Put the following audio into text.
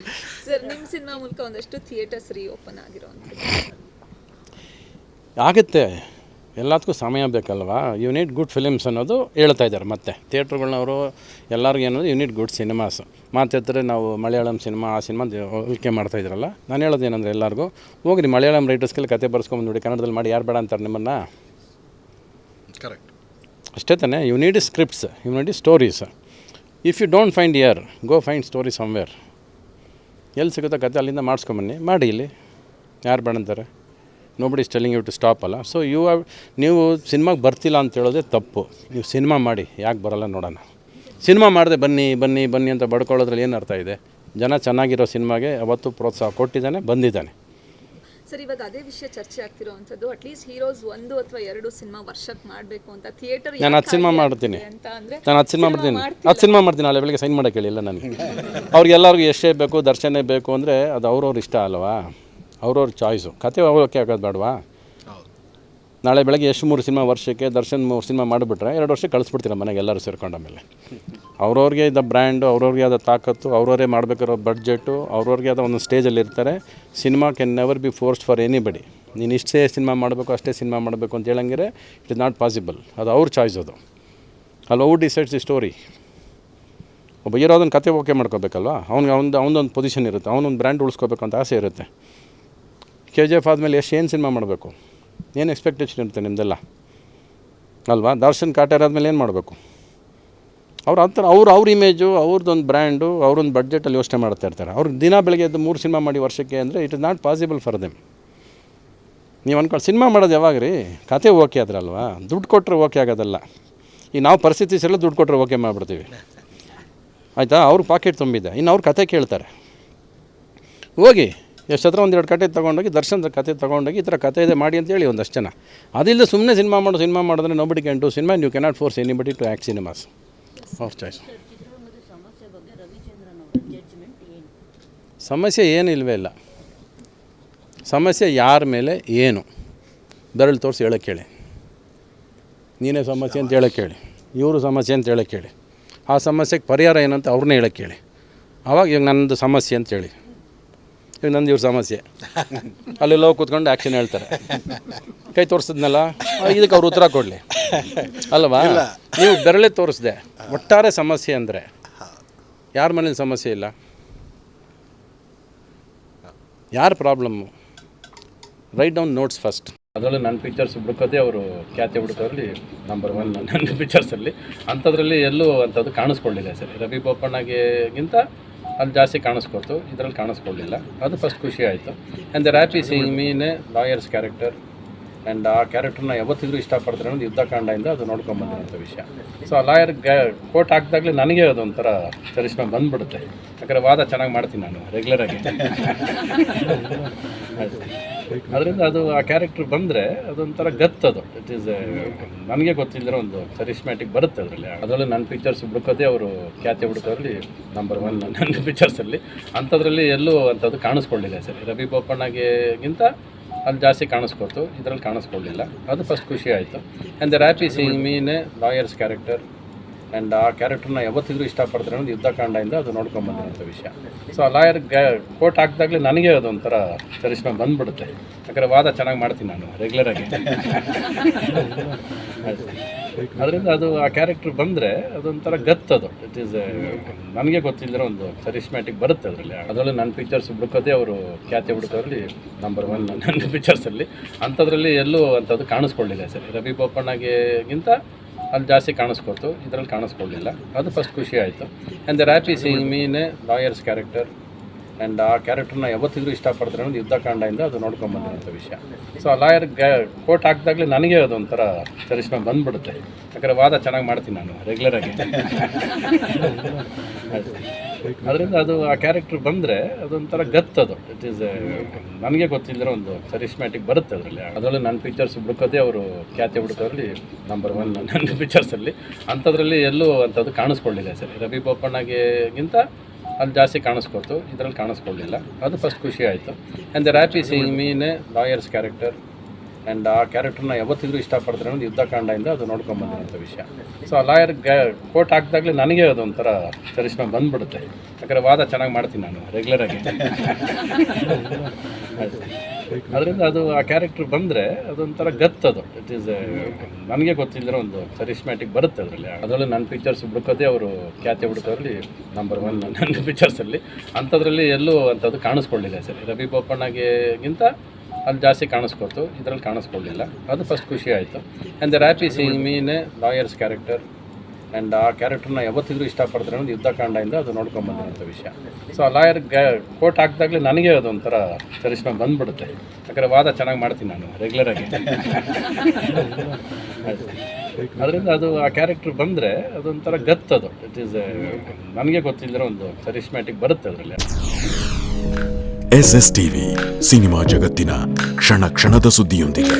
Sir ನಿಮ್ಮ cinema ಮೂಲಕ ಒಂದಷ್ಟು ಥಿಯೇಟರ್ಸ್ ರೀಓಪನ್ ಆಗಿರೋವಂಥದ್ದು ಆಗುತ್ತೆ. ಎಲ್ಲದಕ್ಕೂ ಸಮಯ ಬೇಕಲ್ವಾ. ಯು ನೀಡ್ ಗುಡ್ ಫಿಲಿಮ್ಸ್ ಅನ್ನೋದು ಹೇಳ್ತಾ ಇದ್ದಾರೆ. ಮತ್ತು ಥಿಯೇಟ್ರುಗಳನ್ನವರು ಎಲ್ಲರಿಗೂ ಏನಂದರೆ ಯು ನೀಡ್ ಗುಡ್ ಸಿನಿಮಾಸ್. ಮಾತಾಡ್ತಾರೆ ನಾವು ಮಲಯಾಳಂ ಸಿನಿಮಾ ಆ ಸಿನಿಮಾ ಹೋಲಿಕೆ ಮಾಡ್ತಾಯಿದ್ರಲ್ಲ. ನಾನು ಹೇಳೋದು ಏನಂದರೆ ಎಲ್ಲರಿಗೂ ಹೋಗ್ರಿ ಮಲಯಾಳಂ ರೈಟರ್ಸ್ಗೆಲ್ಲ ಕತೆ ಬರ್ಸ್ಕೊಂಬಂದುಬಿಡಿ, ಕನ್ನಡದಲ್ಲಿ ಮಾಡಿ ಯಾರು ಬೇಡ ಅಂತಾರೆ ನಿಮ್ಮನ್ನು. ಕರೆಕ್ಟ್, ಅಷ್ಟೇ ತಾನೇ. You need scripts, you need stories. If you don't find here, go find story somewhere. ಎಲ್ಲಿ ಸಿಗುತ್ತೋ ಕತೆ ಅಲ್ಲಿಂದ ಮಾಡಿಸ್ಕೊಂಬನ್ನಿ, ಮಾಡಿ ಇಲ್ಲಿ ಯಾರು ಬೇಡ ಅಂತಾರೆ. Nobody is telling you to stop ಅಲ್ಲ. ಸೊ ನೀವು ಸಿನಿಮಾಗೆ ಬರ್ತಿಲ್ಲ ಅಂತ ಹೇಳೋದೇ ತಪ್ಪು. ನೀವು ಸಿನಿಮಾ ಮಾಡಿ, ಯಾಕೆ ಬರೋಲ್ಲ ನೋಡೋಣ. ಸಿನಿಮಾ ಮಾಡದೆ ಬನ್ನಿ ಬನ್ನಿ ಬನ್ನಿ ಅಂತ ಬಡ್ಕೊಳ್ಳೋದ್ರಲ್ಲಿ ಏನು ಅರ್ಥ ಇದೆ? ಜನ ಚೆನ್ನಾಗಿರೋ ಸಿನಿಮಾಗೆ ಅವತ್ತು ಪ್ರೋತ್ಸಾಹ ಕೊಟ್ಟಿದ್ದಾನೆ, ಬಂದಿದ್ದಾನೆ. ಸರ್ ಇವಾಗ ಅದೇ ವಿಷಯ ಚರ್ಚೆ ಆಗ್ತಿರೋವಂಥದ್ದು, ಅಟ್ಲೀಸ್ಟ್ ಹೀರೋಸ್ 1 ಅಥವಾ 2 ಸಿನಿಮಾ ವರ್ಷಕ್ಕೆ ಮಾಡಬೇಕು ಅಂತ ಥಿಯೇಟರ್. ನಾನು 10 ಸಿನಿಮಾ ಮಾಡ್ತೀನಿ, ನಾನು 10 ಸಿನಿಮಾ ಮಾಡ್ತೀನಿ, 10 ಸಿನಿಮಾ ಮಾಡ್ತೀನಿ. ನಾಳೆ ಬೆಳಗ್ಗೆ ಸೈನ್ ಮಾಡೋಕ್ಕೆ ಹೇಳಿಲ್ಲ ನನಗೆ. ಅವ್ರಿಗೆಲ್ಲರಿಗೂ ಎಷ್ಟೇ ಬೇಕು, ದರ್ಶನೇ ಬೇಕು ಅಂದರೆ ಅದು ಅವ್ರವ್ರ ಇಷ್ಟ ಅಲ್ವಾ, ಅವ್ರವ್ರ ಚಾಯ್ಸು. ಕತೆ ಓಕೆ ಆಗೋದು ಬೇಡವಾ? ನಾಳೆ ಬೆಳಗ್ಗೆ ಎಷ್ಟು 3 ಸಿನಿಮಾ ವರ್ಷಕ್ಕೆ ದರ್ಶನ್ 3 ಸಿನಿಮಾ ಮಾಡಿಬಿಟ್ರೆ 2 ವರ್ಷ ಕಳಿಸ್ಬಿಡ್ತೀರ ಮನೆಗೆ ಎಲ್ಲರೂ ಸೇರ್ಕೊಂಡ ಮೇಲೆ. ಅವ್ರವ್ರಿಗೆ ಇದ್ದ ಬ್ರ್ಯಾಂಡು, ಅವ್ರವ್ರಿಗೆ ಆದ ತಾಕತ್ತು, ಅವ್ರವರೇ ಮಾಡಬೇಕಿರೋ ಬಡ್ಜೆಟು, ಅವ್ರವ್ರಿಗೆ ಆದ ಒಂದು ಸ್ಟೇಜಲ್ಲಿ ಇರ್ತಾರೆ. Cinema can never be forced for anybody. ನೀನು ಇಷ್ಟೇ ಸಿನಿಮಾ ಮಾಡಬೇಕು, ಅಷ್ಟೇ ಸಿನಿಮಾ ಮಾಡಬೇಕು ಅಂತ ಹೇಳಂಗಿರೆ ಇಟ್ ಇಸ್ ನಾಟ್ ಪಾಸಿಬಲ್. ಅದು ಅವ್ರ ಚಾಯ್ಸ್. ಅದು ಅಲ್ಲಿ ಔಟ್ ಡಿಸೈಡ್ಸ್ ದಿ ಸ್ಟೋರಿ. ಒಬ್ಬ ಹೀರೋ ಅದನ್ನು ಕತೆ ಓಕೆ ಮಾಡ್ಕೋಬೇಕಲ್ವ. ಅವನದೊಂದು ಪೊಸಿಷನ್ ಇರುತ್ತೆ, ಅವನೊಂದು ಬ್ರ್ಯಾಂಡ್ ಉಳಿಸ್ಕೋಬೇಕು ಅಂತ ಆಸೆ ಇರುತ್ತೆ. KGF ಆದಮೇಲೆ ಏನು ಸಿನಿಮಾ ಮಾಡಬೇಕು, ಏನು ಎಕ್ಸ್ಪೆಕ್ಟೇಷನ್ ಇರುತ್ತೆ ನಿಮ್ಮದೆಲ್ಲ ಅಲ್ವಾ. ದರ್ಶನ್ ಕಾಟೇರ್ ಆದಮೇಲೆ ಏನು ಮಾಡಬೇಕು? ಅವ್ರು ಆ ಥರ ಅವ್ರ ಇಮೇಜು, ಅವ್ರದ್ದೊಂದು ಬ್ರ್ಯಾಂಡು, ಅವ್ರೊಂದು ಬಡ್ಜೆಟಲ್ಲಿ ಯೋಚನೆ ಮಾಡ್ತಾ ಇರ್ತಾರೆ. ಅವ್ರು ದಿನ ಬೆಳಗ್ಗೆ ಎದ್ದು 3 ಸಿನಿಮಾ ಮಾಡಿ ವರ್ಷಕ್ಕೆ ಅಂದರೆ it is not possible for them. ನೀವು ಅಂದ್ಕೊಂಡು ಸಿನಿಮಾ ಮಾಡೋದು ಯಾವಾಗ ರೀ? ಕತೆ ಓಕೆ ಆದ್ರಲ್ವಾ. ದುಡ್ಡು ಕೊಟ್ಟರೆ ಓಕೆ ಆಗೋದಲ್ಲ. ಈಗ ನಾವು ಪರಿಸ್ಥಿತಿ ಸಲ ದುಡ್ಡು ಕೊಟ್ಟರೆ ಓಕೆ ಮಾಡಿಬಿಡ್ತೀವಿ, ಆಯಿತಾ. ಅವ್ರ ಪಾಕೆಟ್ ತುಂಬಿದೆ, ಇನ್ನು ಅವ್ರ ಕತೆ ಕೇಳ್ತಾರೆ. ಹೋಗಿ ಎಷ್ಟು ಹತ್ರ 1-2 ಕತೆ ತೊಗೊಂಡೋಗಿ, ದರ್ಶನದ ಕತೆ ತೊಗೊಂಡೋಗಿ ಈ ಥರ ಕತೆ ಇದೆ ಮಾಡಿ ಅಂತೇಳಿ ಒಂದಷ್ಟು ಜನ. ಅದಿಲ್ಲದೆ ಸುಮ್ಮನೆ ಸಿನಿಮಾ ಮಾಡಿದ್ರೆ nobody can do cinema. You cannot force anybody to act cinemas. ಅವ್ರ ಚಾಯ್ಸ್. ಸಮಸ್ಯೆ ಏನು ಇಲ್ಲವೇ ಇಲ್ಲ. ಸಮಸ್ಯೆ ಯಾರ ಮೇಲೆ ಏನು ಬೆರಳು ತೋರಿಸಿ ಹೇಳೋಕ್ಕೆ ಹೇಳಿ. ನೀನೇ ಸಮಸ್ಯೆ ಅಂತ ಹೇಳೋಕ್ಕೆ ಹೇಳಿ, ಇವರು ಸಮಸ್ಯೆ ಅಂತ ಹೇಳೋಕ್ಕೆ ಹೇಳಿ. ಆ ಸಮಸ್ಯೆಗೆ ಪರಿಹಾರ ಏನಂತ ಅವ್ರನ್ನೇ ಹೇಳೋಕ್ಕೆ ಹೇಳಿ. ಆವಾಗ ಇವಾಗ ನನ್ನದು ಸಮಸ್ಯೆ ಅಂತೇಳಿ, ಈಗ ನಂದು ಇವ್ರ ಸಮಸ್ಯೆ. ಅಲ್ಲೆಲ್ಲೋ ಕೂತ್ಕೊಂಡು ಆ್ಯಕ್ಷನ್ ಹೇಳ್ತಾರೆ. ಕೈ ತೋರಿಸಿದ್ನಲ್ಲ, ಇದಕ್ಕೆ ಅವ್ರು ಉತ್ತರ ಕೊಡಲಿ ಅಲ್ವಾ. ನೀವು ಬೆರಳೇ ತೋರಿಸ್ದೆ. ಒಟ್ಟಾರೆ ಸಮಸ್ಯೆ ಅಂದರೆ ಯಾರ ಮನೇಲಿ ಸಮಸ್ಯೆ ಇಲ್ಲ? ಯಾರು problem? Write down notes first. ಅದರಲ್ಲೂ ನನ್ನ ಪಿಕ್ಚರ್ಸ್ ಹುಡುಕೋದೇ ಅವರು ಖ್ಯಾತಿ ಹುಡುಕೋದ್ರಲ್ಲಿ ನಂಬರ್ 1 ನನ್ನ ಪಿಕ್ಚರ್ಸಲ್ಲಿ. ಅಂಥದ್ರಲ್ಲಿ ಎಲ್ಲೂ ಅಂಥದ್ದು ಕಾಣಿಸ್ಕೊಳ್ಳಿಲ್ಲ ಸರ್. ರವಿ ಬೋಪಣ್ಣಗಿಂತ ಅಲ್ಲಿ ಜಾಸ್ತಿ ಕಾಣಿಸ್ಕೊತು, ಇದರಲ್ಲಿ ಕಾಣಿಸ್ಕೊಳ್ಳಿಲ್ಲ. ಅದು ಫಸ್ಟ್ ಖುಷಿ ಆಯಿತು. And the happy seeing mean lawyers character. And ಆ ಕ್ಯಾರೆಕ್ಟರ್ನ ಯಾವತ್ತಿದ್ರೂ ಇಷ್ಟಪಡ್ತಾರೆ ಅನ್ನೋದು ಯುದ್ಧಕಾಂಡದಿಂದ ಅದು ನೋಡ್ಕೊಂಬಂದಿರೋಂಥ ವಿಷಯ. ಸೊ ಆ ಲಾಯರ್ ಕೋರ್ಟ್ ಹಾಕಿದಾಗಲೇ ನನಗೆ ಅದೊಂಥರ ಚರಿಷ್ಮೆ ಬಂದುಬಿಡುತ್ತೆ. ಯಾಕಂದರೆ ವಾದ ಚೆನ್ನಾಗಿ ಮಾಡ್ತೀನಿ ನಾನು ರೆಗ್ಯುಲರಾಗಿ. ಅದರಿಂದ ಅದು ಆ ಕ್ಯಾರೆಕ್ಟರ್ ಬಂದರೆ ಅದೊಂಥರ ಗತ್ತದು. ಇಟ್ ಈಸ್ ನನಗೆ ಗೊತ್ತಿಲ್ಲದಿರೋ ಒಂದು ಚರಿಷ್ಮ್ಯಾಟಿಕ್ ಬರುತ್ತೆ ಅದರಲ್ಲಿ. ಅದರಲ್ಲೂ ನನ್ನ ಪಿಕ್ಚರ್ಸ್ ಹುಡುಕೋದೇ ಅವರು ಖ್ಯಾತಿ ಹುಡುಕೋದ್ರಲ್ಲಿ ನಂಬರ್ 1 ನನ್ನ ಪಿಕ್ಚರ್ಸಲ್ಲಿ. ಅಂಥದ್ರಲ್ಲಿ ಎಲ್ಲೂ ಅಂಥದ್ದು ಕಾಣಿಸ್ಕೊಳ್ಳಿಲ್ಲ ಸರ್. ರವಿ ಬೋಪಣ್ಣಗಿಂತ ಅಲ್ಲಿ ಜಾಸ್ತಿ ಕಾಣಿಸ್ಕೊತು, ಇದರಲ್ಲಿ ಕಾಣಿಸ್ಕೊಳ್ಳಿಲ್ಲ. ಅದು ಫಸ್ಟ್ ಖುಷಿ ಆಯಿತು. And the happy seeing mean lawyers character. And ಆ ಕ್ಯಾರೆಕ್ಟರ್ನ ಯಾವತ್ತಿದ್ರೂ ಇಷ್ಟಪಡ್ತಾರೆ ಅನ್ನೋದು ಯುದ್ಧಕಾಂಡದಿಂದ ಅದು ನೋಡ್ಕೊಂಬಂದಿರೋಂಥ ವಿಷಯ. ಸೊ ಆ ಲಾಯರ್ ಕೋರ್ಟ್ ಹಾಕಿದಾಗಲೇ ನನಗೆ ಅದೊಂಥರ ಚರಿಷ್ಮೆ ಬಂದುಬಿಡುತ್ತೆ. ಯಾಕಂದರೆ ವಾದ ಚೆನ್ನಾಗಿ ಮಾಡ್ತೀನಿ ನಾನು ರೆಗ್ಯುಲರಾಗಿ. ಅದರಿಂದ ಅದು ಆ ಕ್ಯಾರೆಕ್ಟರ್ ಬಂದರೆ ಅದೊಂಥರ ಗತ್ತದು. ಇಟ್ ಈಸ್ ನನಗೆ ಗೊತ್ತಿಲ್ಲದಿರೋ ಒಂದು ಚರಿಷ್ಮ್ಯಾಟಿಕ್ ಬರುತ್ತೆ ಅದರಲ್ಲಿ. ಅದರಲ್ಲೂ ನನ್ನ ಪಿಕ್ಚರ್ಸ್ ಹುಡುಕೋದೇ ಅವರು ಖ್ಯಾತಿ ಹುಡುಕೋದ್ರಲ್ಲಿ ನಂಬರ್ 1 ನನ್ನ ಪಿಕ್ಚರ್ಸಲ್ಲಿ. ಅಂಥದ್ರಲ್ಲಿ ಎಲ್ಲೂ ಅಂಥದ್ದು ಕಾಣಿಸ್ಕೊಳ್ಳಿಲ್ಲ ಸರ್. ರವಿ ಬೋಪಣ್ಣಗಿಂತ ಅಲ್ಲಿ ಜಾಸ್ತಿ ಕಾಣಿಸ್ಕೊತು, ಇದರಲ್ಲಿ ಕಾಣಿಸ್ಕೊಳ್ಳಿಲ್ಲ. ಅದು ಫಸ್ಟ್ ಖುಷಿ ಆಯಿತು. And the happy seeing mean lawyers character. And ಆ ಕ್ಯಾರೆಕ್ಟರ್ನ ಯಾವತ್ತಿದ್ರೂ ಇಷ್ಟಪಡ್ತಾರೆ ಅನ್ನೋದು ಯುದ್ಧಕಾಂಡದಿಂದ ಅದು ನೋಡ್ಕೊಂಬಂದಿರೋಂಥ ವಿಷಯ. ಸೊ ಆ ಲಾಯರ್ ಕೋರ್ಟ್ ಹಾಕಿದಾಗಲೇ ನನಗೆ ಅದೊಂಥರ ಚರಿಷ್ಮೆ ಬಂದುಬಿಡುತ್ತೆ. ಯಾಕಂದರೆ ವಾದ ಚೆನ್ನಾಗಿ ಮಾಡ್ತೀನಿ ನಾನು ರೆಗ್ಯುಲರಾಗಿ. ಅದರಿಂದ ಅದು ಆ ಕ್ಯಾರೆಕ್ಟರ್ ಬಂದರೆ ಅದೊಂಥರ ಗತ್ತದು. ಇಟ್ ಈಸ್ ನನಗೆ ಗೊತ್ತಿಲ್ಲದಿರೋ ಒಂದು ಚರಿಷ್ಮ್ಯಾಟಿಕ್ ಬರುತ್ತೆ ಅದರಲ್ಲಿ. ಅದರಲ್ಲೂ ನನ್ನ ಪಿಕ್ಚರ್ಸ್ ಹುಡುಕೋದೇ ಅವರು ಖ್ಯಾತಿ ಹುಡುಕೋದ್ರಲ್ಲಿ ನಂಬರ್ 1 ನನ್ನ ಪಿಕ್ಚರ್ಸಲ್ಲಿ. ಅಂಥದ್ರಲ್ಲಿ ಎಲ್ಲೂ ಅಂಥದ್ದು ಕಾಣಿಸ್ಕೊಳ್ಳಿಲ್ಲ ಸರ್. ರವಿ ಬೋಪಣ್ಣಗಿಂತ ಅಲ್ಲಿ ಜಾಸ್ತಿ ಕಾಣಿಸ್ಕೊತು, ಇದರಲ್ಲಿ ಕಾಣಿಸ್ಕೊಳ್ಳಿಲ್ಲ. ಅದು ಫಸ್ಟ್ ಖುಷಿ ಆಯಿತು. And the happy seeing mean lawyers character. And ಆ ಕ್ಯಾರೆಕ್ಟರ್ನ ಯಾವತ್ತಿದ್ರೂ ಇಷ್ಟಪಡ್ತಾರೆ ಅನ್ನೋದು ಯುದ್ಧಕಾಂಡದಿಂದ ಅದು ನೋಡ್ಕೊಂಡು ಬಂದಿರೋಂಥ ವಿಷಯ. ಸೊ ಆ ಲಾಯರ್ ಕೋರ್ಟ್ ಹಾಕಿದಾಗಲೇ ನನಗೆ ಅದೊಂಥರ ಕರಿಷ್ಮೆ ಬಂದ್ಬಿಡುತ್ತೆ, ಯಾಕಂದರೆ ವಾದ ಚೆನ್ನಾಗಿ ಮಾಡ್ತೀನಿ ನಾನು ರೆಗ್ಯುಲರಾಗಿ. ಅದರಿಂದ ಅದು ಆ ಕ್ಯಾರೆಕ್ಟರ್ ಬಂದರೆ ಅದೊಂಥರ ಗತ್ತದು. ಇಟ್ ಈಸ್ ನನಗೆ ಗೊತ್ತಿಲ್ಲದಿರೋ ಒಂದು ಕರಿಷ್ಮ್ಯಾಟಿಕ್ ಬರುತ್ತೆ ಅದರಲ್ಲಿ ನನ್ನ ಪಿಕ್ಚರ್ಸ್ ಹುಡುಕೋದೇ ಅವರು ಖ್ಯಾತಿ ಹುಡುಕೋದ್ರಲ್ಲಿ ನಂಬರ್ 1 ನನ್ನ ಪಿಕ್ಚರ್ಸಲ್ಲಿ. ಅಂಥದ್ರಲ್ಲಿ ಎಲ್ಲೂ ಅಂಥದ್ದು ಕಾಣಿಸ್ಕೊಳ್ಳಿಲ್ಲ ಸರಿ. ರವಿ ಬೋಪಣ್ಣಗಿಂತ ಅಲ್ಲಿ ಜಾಸ್ತಿ ಕಾಣಿಸ್ಕೊತು, ಇದರಲ್ಲಿ ಕಾಣಿಸ್ಕೊಳ್ಳಿಲ್ಲ. ಅದು ಫಸ್ಟ್ ಖುಷಿ ಆಯಿತು. And the happy seeing mean lawyers character and ಆ ಕ್ಯಾರೆಕ್ಟರ್ನ ಯಾವತ್ತಿದ್ರೂ ಇಷ್ಟಪಡ್ತಾರೆ ಅನ್ನೋದು ಯುದ್ಧಕಾಂಡದಿಂದ ಅದು ನೋಡ್ಕೊಂಡು ಬಂದಿರೋಂಥ ವಿಷಯ. ಸೊ ಆ ಲಾಯರ್ ಕೋರ್ಟ್ ಹಾಕಿದಾಗಲೇ ನನಗೆ ಅದೊಂಥರ ಕರಿಷ್ಮೆ ಬಂದ್ಬಿಡುತ್ತೆ, ಯಾಕಂದರೆ ವಾದ ಚೆನ್ನಾಗಿ ಮಾಡ್ತೀನಿ ನಾನು ರೆಗ್ಯುಲರಾಗಿ. ಅದರಿಂದ ಅದು ಆ ಕ್ಯಾರೆಕ್ಟರ್ ಬಂದರೆ ಅದೊಂಥರ ಗತ್ತದು. ಇಟ್ ಈಸ್ ನನಗೆ ಗೊತ್ತಿಲ್ಲದಿರೋ ಒಂದು ಕರಿಷ್ಮ್ಯಾಟಿಕ್ ಬರುತ್ತೆ ಅದರಲ್ಲಿ. SS TV ಸಿನಿಮಾ ಜಗತ್ತಿನ ಕ್ಷಣ ಕ್ಷಣದ ಸುದ್ದಿಯೊಂದಿಗೆ.